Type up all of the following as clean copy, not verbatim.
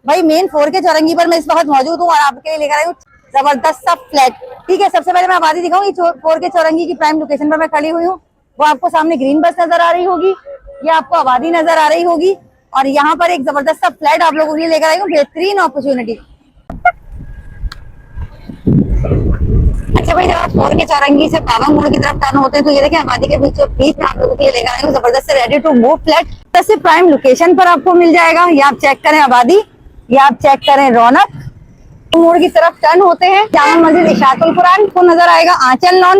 भाई मेन 4 के चौरंगी पर मैं इस वक्त मौजूद हूँ और आपके लिए लेकर आई हूँ जबरदस्त सा फ्लैट। ठीक है, सबसे पहले मैं आबादी दिखाऊंगी। 4 के चौरंगी की प्राइम लोकेशन पर मैं खड़ी हुई हूँ। वो आपको सामने ग्रीन बस नजर आ रही होगी, ये आपको आबादी नजर आ रही होगी और यहाँ पर एक जबरदस्त सा फ्लैट आप लोगों के लिए लेकर आई हूँ। बेहतरीन अपॉर्चुनिटी। अच्छा भाई, जब आप 4 के चौरंगी से पावा मोड़ की तरफ टर्न होते हैं तो ये देखिए आबादी के बीच में आप लोगों के लिए लेकर आई हूँ जबरदस्त रेडी टू मूव फ्लैट। सबसे प्राइम लोकेशन पर आपको मिल जाएगा। ये आप चेक करें आबादी, ये आप चेक करें रौनक। मोड़ की तरफ टर्न होते हैं, जामा मस्जिद इशातुल कुरान को नजर आएगा, आंचल लॉन,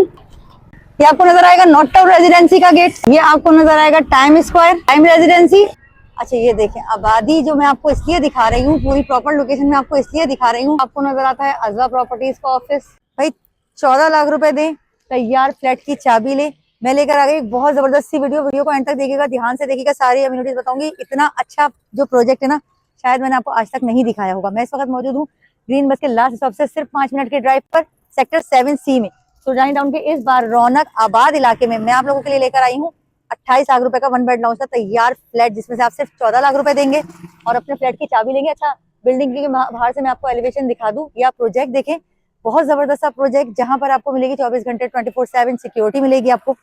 ये आपको नजर आएगा नॉर्थ टाउन रेजिडेंसी का गेट, ये आपको नजर आएगा टाइम स्क्वायर टाइम रेजिडेंसी। अच्छा ये देखें आबादी जो मैं आपको इसलिए दिखा रही हूँ, पूरी प्रॉपर लोकेशन में आपको इसलिए दिखा रही हूँ, आपको नजर आता है अजवा प्रॉपर्टीज का ऑफिस। भाई 14 लाख रुपए दें, तैयार फ्लैट की चाबी ले। मैं लेकर आ गई बहुत जबरदस्त सी वीडियो को एंड तक देखिएगा, ध्यान से देखिएगा, सारी अम्यूनिटीज बताऊंगी। इतना अच्छा जो प्रोजेक्ट है ना, शायद मैंने आपको आज तक नहीं दिखाया होगा। मैं इस वक्त मौजूद हूँ ग्रीन बस के लास्ट स्टॉप से सिर्फ 5 मिनट के ड्राइव पर, सेक्टर 7C में, सुरजानी टाउन के इस बार रौनक आबाद इलाके में मैं आप लोगों के लिए लेकर आई हूँ 28 लाख रुपए का 1 बेड लाउंज का तैयार फ्लैट, जिसमें से आप सिर्फ 14 लाख रुपए देंगे और अपने फ्लैट की चाबी लेंगे। अच्छा बिल्डिंग के बाहर से मैं आपको एलिवेशन दिखा दूं, या प्रोजेक्ट देखें, बहुत जबरदस्त सा प्रोजेक्ट जहां पर आपको मिलेगी 24 घंटे 24/7 सिक्योरिटी मिलेगी। आपको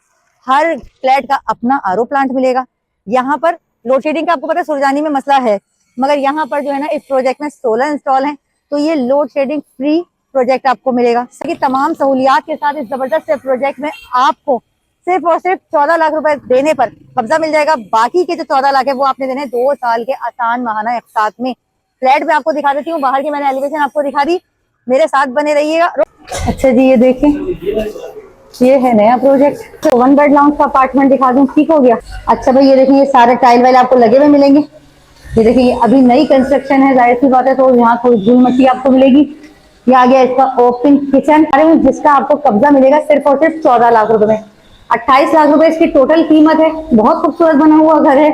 हर फ्लैट का अपना आरओ प्लांट मिलेगा। यहाँ पर लोड शेडिंग का आपको पता है सुरजानी में मसला है, मगर यहाँ पर जो है ना इस प्रोजेक्ट में सोलर इंस्टॉल है, तो ये लोड शेडिंग फ्री प्रोजेक्ट आपको मिलेगा। सभी तमाम सहूलियात के साथ इस जबरदस्त प्रोजेक्ट में आपको सिर्फ और सिर्फ 14 लाख रुपए देने पर कब्जा मिल जाएगा। बाकी के जो 14 लाख है वो आपने देने 2 साल के आसान माहाना साथ में। फ्लैट में आपको दिखा देती हूँ, बाहर की मैंने एलिवेशन आपको दिखा दी, मेरे साथ बने रहिएगा। अच्छा जी ये देखिए, ये है नया प्रोजेक्ट, तो 1 बेड लाउंज का अपार्टमेंट दिखा दूं, ठीक हो गया। अच्छा भाई ये देखिए, ये सारे टाइल वाइल आपको लगे हुए मिलेंगे। ये देखिए अभी नई कंस्ट्रक्शन है, जाहिर सी बात है, तो यहाँ थोड़ी धूल मट्टी आपको मिलेगी। ये आ गया इसका ओपन किचन, जिसका आपको कब्जा मिलेगा सिर्फ और सिर्फ 14 लाख रुपए में। 28 लाख रुपए इसकी टोटल कीमत है। बहुत खूबसूरत बना हुआ घर है,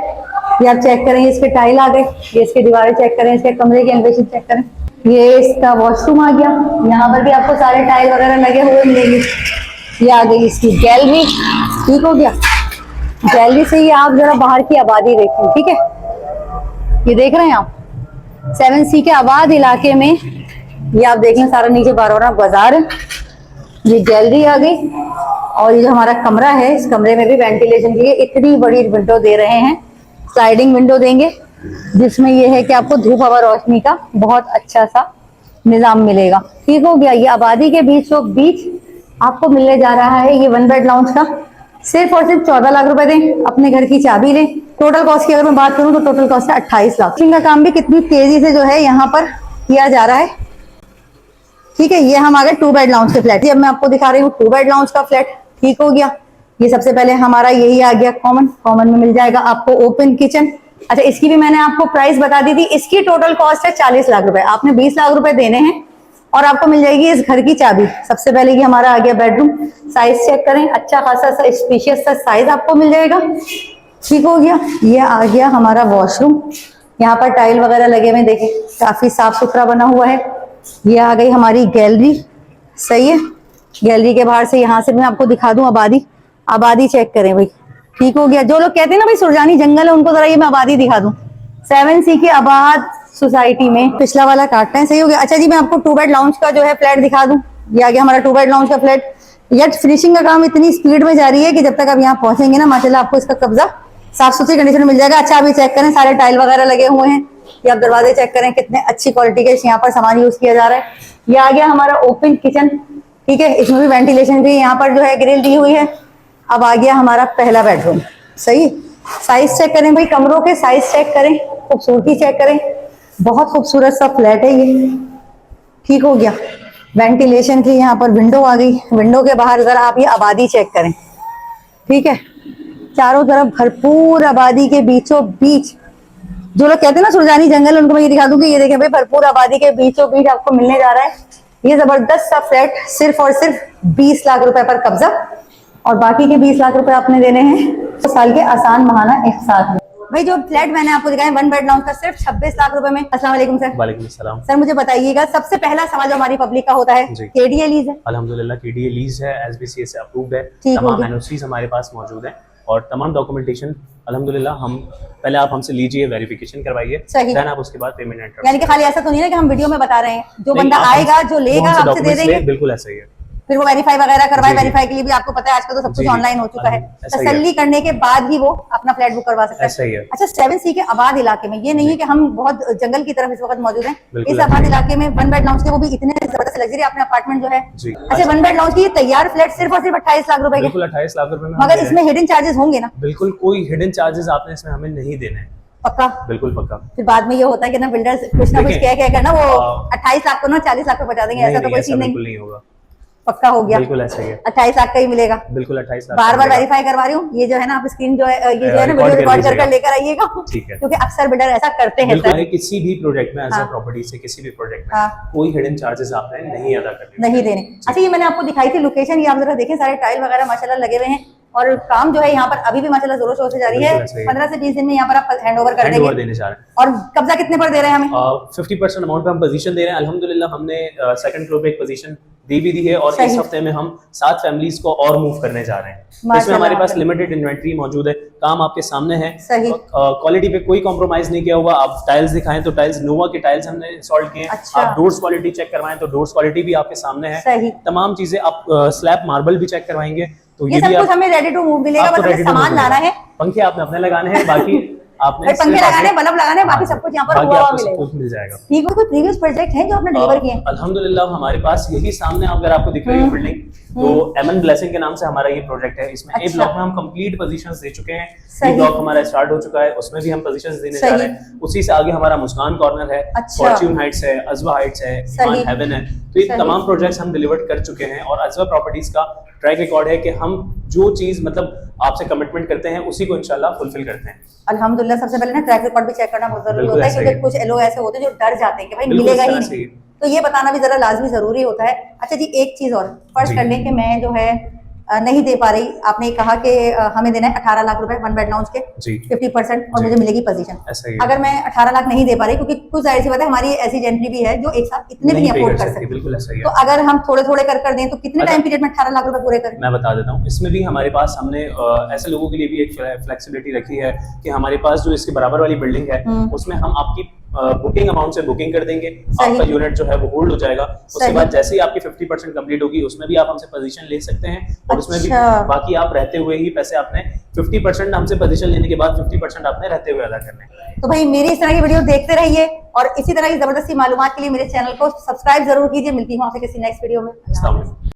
ये आप चेक करें, इसके टाइल आ गए, ये इसकी दीवारें चेक करें, इसके कमरे की एलिवेशन चेक करें। ये इसका वॉशरूम आ गया, यहाँ पर भी आपको सारे टाइल वगैरह लगे हुए मिलेंगे। ये आ गई इसकी गैलरी, ठीक हो गया। गैलरी से ही आप जरा बाहर की आबादी देखें, ठीक है, ये देख रहे हैं आप 7C के आबाद इलाके में, ये आप देख लें सारा नीचे बारोरा बाजार है। ये गैलरी आ गई और ये जो हमारा कमरा है, इस कमरे में भी वेंटिलेशन के लिए इतनी बड़ी विंडो दे रहे हैं, स्लाइडिंग विंडो देंगे, जिसमें ये है कि आपको धूप हवा रोशनी का बहुत अच्छा सा निजाम मिलेगा। ठीक हो गया। ये आबादी के बीचों बीच आपको मिलने जा रहा है ये 1 बेड लाउंज का सिर्फ और सिर्फ 14 लाख रुपए दें, अपने घर की चाबी लें। टोटल कॉस्ट की अगर मैं बात करूं तो टोटल कॉस्ट है 28 लाख। का काम भी कितनी तेजी से जो है यहाँ पर किया जा रहा है, ठीक है। ये हम आ गए 2 बेड लाउंज के फ्लैट, अब मैं आपको दिखा रही हूँ 2 बेड लाउंज का फ्लैट, ठीक हो गया। ये सबसे पहले हमारा यही आ गया कॉमन में मिल जाएगा आपको ओपन किचन। अच्छा इसकी भी मैंने आपको प्राइस बता दी थी, इसकी टोटल कॉस्ट है 40 लाख रुपए, आपने 20 लाख रुपए देने हैं और आपको मिल जाएगी इस घर की चाबी। सबसे पहले ये हमारा आ गया बेडरूम, साइज चेक करें, अच्छा खासा सा स्पेशियस सा साइज आपको मिल जाएगा, ठीक हो गया। ये आ गया हमारा वॉशरूम, यहाँ पर टाइल वगैरह लगे हुए देखें, काफी साफ सुथरा बना हुआ है। ये आ गई हमारी गैलरी, सही है। गैलरी के बाहर से यहाँ से मैं आपको दिखा दूं आबादी चेक करें भाई, ठीक हो गया। जो लोग कहते हैं ना भाई सुरजानी जंगल है, उनको जरा ये मैं आबादी दिखा दूं। 7C की आबाद सोसाइटी में पिछला वाला काटना है, सही हो गया। अच्छा जी मैं आपको 2 बेड लाउंज का जो है फ्लैट दिखा दूं। ये आ गया हमारा 2 बेड लाउंज का फ्लैट। यट फिनिशिंग का काम इतनी स्पीड में जारी है कि जब तक आप यहाँ पहुंचेंगे ना, माशाल्लाह आपको इसका कब्जा साफ सुथरी कंडीशन में मिल जाएगा। अच्छा अभी चेक करें, सारे टाइल वगैरह लगे हुए हैं, ये आप दरवाजे चेक करें, कितने अच्छी क्वालिटी के यहाँ पर सामान यूज किया जा रहा है। ये आ गया हमारा ओपन किचन, ठीक है, इसमें भी वेंटिलेशन भी यहाँ पर जो है ग्रिल दी हुई है। अब आ गया हमारा पहला बेडरूम, सही। साइज चेक करें भाई, कमरों के साइज चेक करें, खूबसूरती चेक करें, बहुत खूबसूरत सा फ्लैट है ये, ठीक हो गया। वेंटिलेशन की यहाँ पर विंडो आ गई, विंडो के बाहर जरा आप ये आबादी चेक करें, ठीक है, चारों तरफ भरपूर आबादी के बीचों बीच। जो लोग कहते हैं ना सुरजानी जंगल, उनको मैं ये दिखा दूं कि ये देखें भाई भरपूर आबादी के बीचों बीच आपको मिलने जा रहा है ये जबरदस्त सा फ्लैट सिर्फ और सिर्फ 20 लाख रुपए पर कब्जा, और बाकी के 20 लाख रुपए आपने देने हैं 2 साल के आसान माहाना एक साथ में। भाई जो फ्लैट मैंने आपको दिखाया 1 बेड लाउंज का सिर्फ 26 लाख रुपए में। अस्सलाम वालेकुम सर। वालेकुम सलाम। सर मुझे बताइएगा, सबसे पहला सवाल जो हमारी पब्लिक का होता है, केडीए लीज है? अल्हम्दुलिल्लाह केडीए लीज है, एसबीसीए से अप्रूव्ड है, ठीक तमाम एनओसीज हमारे पास मौजूद है और तमाम डॉक्यूमेंटेशन अल्हम्दुलिल्लाह हम पहले आप हमसे लीजिए, वेरिफिकेशन करवाइए, सही। देन आप उसके बाद पेमेंट एंटर। यानी कि खाली ऐसा तो नहीं है कि हम वीडियो में बता रहे हैं, जो नहीं, बंदा आप आएगा जो लेगा हमसे हमसे दे documents देंगे, ले, बिल्कुल ऐसा ही है। फिर वो वेरीफाई वगैरह करवाए। जी, जी। वेरीफाई के लिए भी आपको पता है आजकल तो सब जी, कुछ जी। ऑनलाइन हो चुका है, ऐसा ही है। तसल्ली करने के बाद ही वो अपना फ्लैट बुक करवा सकता ऐसा ही है। है। अच्छा 7C के आबाद इलाके में, ये नहीं है कि हम बहुत जंगल की तरफ इस वक्त मौजूद हैं, बिल्कुल इस ऐसा आबाद ही है। इलाके में 1 बेड लाउंज के, वो भी इतने जबरदस्त लग्जरी आपने अपार्टमेंट जो है। जी। अच्छा 1 बेड लाउंज की ये तैयार फ्लैट सिर्फ और सिर्फ 28 लाख रुपए के, बिल्कुल 28 लाख रुपए में हम मगर दे रहे इसमें हैं। हिडन चार्जेस होंगे ना? बिल्कुल कोई हिडन चार्जेस आपने इसमें हमें नहीं देने हैं, पक्का? बिल्कुल पक्का। फिर बाद में ये होता है कि ना बिल्डर्स कुछ ना कुछ देखिए, कह कर ना वो 28 लाख को ना 40 लाख पे पहुंचा देंगे, ऐसा तो कोई सीन बिल्कुल नहीं। नहीं होगा, पक्का हो गया, बिल्कुल ऐसा ही है। 28 लाख का ही मिलेगा। बिल्कुल 28 लाख बार बार मिलेगा। वेरीफाई करवा रही हूँ, ये जो है ना आप स्क्रीन जो है ये जो है ना रिकॉर्ड वीडियो कर रिकॉर्ड कर लीजिएगा। लेकर आइएगा, ठीक है। क्योंकि अक्सर बिल्डर ऐसा करते हैं बिल्कुल सर। है, किसी भी प्रोजेक्ट में एज हाँ। अ प्रॉपर्टी से किसी भी प्रोजेक्ट में हाँ। कोई हिडन चार्जेस आपने नहीं अदा करने नहीं देने। अच्छा ये मैंने आपको दिखाई थी लोकेशन, ये आप जरा देखें, सारे टाइल वगैरह माशाल्लाह लगे हुए हैं और काम जो है यहाँ पर अभी भी माशाल्लाह जोरों शोर से जारी है। बिल्कुल ऐसे ही है। 15 से 20 दिन में यहाँ पर आप हैंड ओवर कर हैंड ओवर देंगे। देने जा रहे हैं। और कब्जा कितने पर दे रहे हैं हमें? 50% अमाउंट पे हम पोजीशन दे रहे हैं। अल्हम्दुलिल्लाह हमने सेकंड फ्लोर पे एक पोजीशन दी भी दी है और सही। इस हफ्ते में हम 7 फैमिलीज को और मूव करने जा रहे हैं। इसमें माशाल्लाह, हमारे पास माशाल्लाह। लिमिटेड इन्वेंट्री मौजूद है, काम आपके सामने है। सही। क्वालिटी पे कोई कॉम्प्रोमाइज नहीं किया हुआ। आप टाइल्स दिखाएं तो टाइल्स नोवा के टाइल्स हमने इंस्टॉल किए हैं। अच्छा। आप डोर्स क्वालिटी चेक करवाएं तो डोर्स क्वालिटी भी आपके सामने है। सही। तमाम चीजें आप स्लैब मार्बल भी चेक करवाएंगे तो ये ये सब भी कुछ हमें रेडी टू मूव मिलेगा, आपको बस हमें ready to सामान move लाना मिलेगा। है, पंखे आपने अपने लगाने हैं, बाकी आपने भाई पंखे सिर्फ लगाने, अपने- बल्ब लगाने, बाकी हाँ, सब कुछ यहाँ पर बाकी हुआ आपको सब मिलेगा। कुछ मिल जाएगा। ठीक है, कोई प्रीवियस प्रोजेक्ट है जो आपने डिलीवर किए हैं? अल्हम्दुलिल्लाह हमारे पास यही सामने अगर आपको दिख रही है बिल्डिंग, तो एमएन ब्लेसिंग के नाम से हमारा ये प्रोजेक्ट है। इसमें ए अच्छा। ब्लॉक में हम कंप्लीट पोजीशंस दे चुके हैं। सही। बी ब्लॉक हमारा स्टार्ट हो चुका है, उसमें भी हम पोजीशंस देने जा सही। रहे हैं। उसी से आगे हमारा मुस्कान कॉर्नर है, अच्छा। फॉर्च्यून हाइट्स है, अजवा हाइट्स है, सही। ईमान हेवन है। तो ये सही। तमाम प्रोजेक्ट्स हम डिलीवर कर चुके हैं और अजवा प्रॉपर्टीज का ट्रैक रिकॉर्ड है कि हम जो चीज मतलब आपसे कमिटमेंट करते हैं उसी को इंशाल्लाह फुलफिल करते हैं। अल्हम्दुलिल्लाह सबसे पहले ना ट्रैक रिकॉर्ड भी चेक करना बहुत जरूरी बिल्कुल होता है, ऐसा ही क्योंकि है। कुछ लोग ऐसे होते हैं जो डर जाते हैं कि भाई बिल्कुल मिलेगा ही ऐसा ही नहीं, है। तो ये बताना भी जरा लाजमी जरूरी होता है। अच्छा जी एक चीज और, फर्ज जी। कर लें कि मैं जो है नहीं दे पा रही, आपने कहा कि हमें देना है 18 लाख रुपए 1 बेड लाउंज के, जी। 50% और जी। मुझे मिलेगी पोजीशन। ऐसा ही है। अगर मैं 18 लाख नहीं दे पा रही, क्योंकि कुछ जाहिर सी बात है हमारी ऐसी जेंट्री भी है जो एक साथ इतने भी नहीं नहीं pay अफोर्ड कर कर सकती, सकती, बिल्कुल ऐसा ही है। तो अगर हम थोड़े थोड़े कर दें तो कितने अच्छा। टाइम पीरियड में 18 लाख रुपए पूरे करें? मैं बता देता हूँ, इसमें भी हमारे पास हमने ऐसे लोगों के लिए भी एक फ्लेक्सिबिलिटी रखी है कि हमारे पास जो इसके बराबर वाली बिल्डिंग है उसमें हम आपकी बुकिंग अमाउंट से बुकिंग कर देंगे। सही। आपका यूनिट जो है वो होल्ड हो जाएगा। उसके सही। बाद जैसे ही आपकी 50% कंप्लीट होगी उसमें भी आप हमसे पोजीशन ले सकते हैं और उसमें भी अच्छा। बाकी आप रहते हुए ही पैसे आपने 50% हमसे पोजीशन लेने के बाद 50% आपने रहते हुए अदा करने हैं। तो भाई मेरी इस तरह की वीडियो देखते रहिए और इसी तरह की जबरदस्ती मालूमात के लिए मेरे चैनल को सब्सक्राइब जरूर कीजिए। मिलती हूँ आपसे किसी नेक्स्ट वीडियो में। अस्सलाम वालेकुम।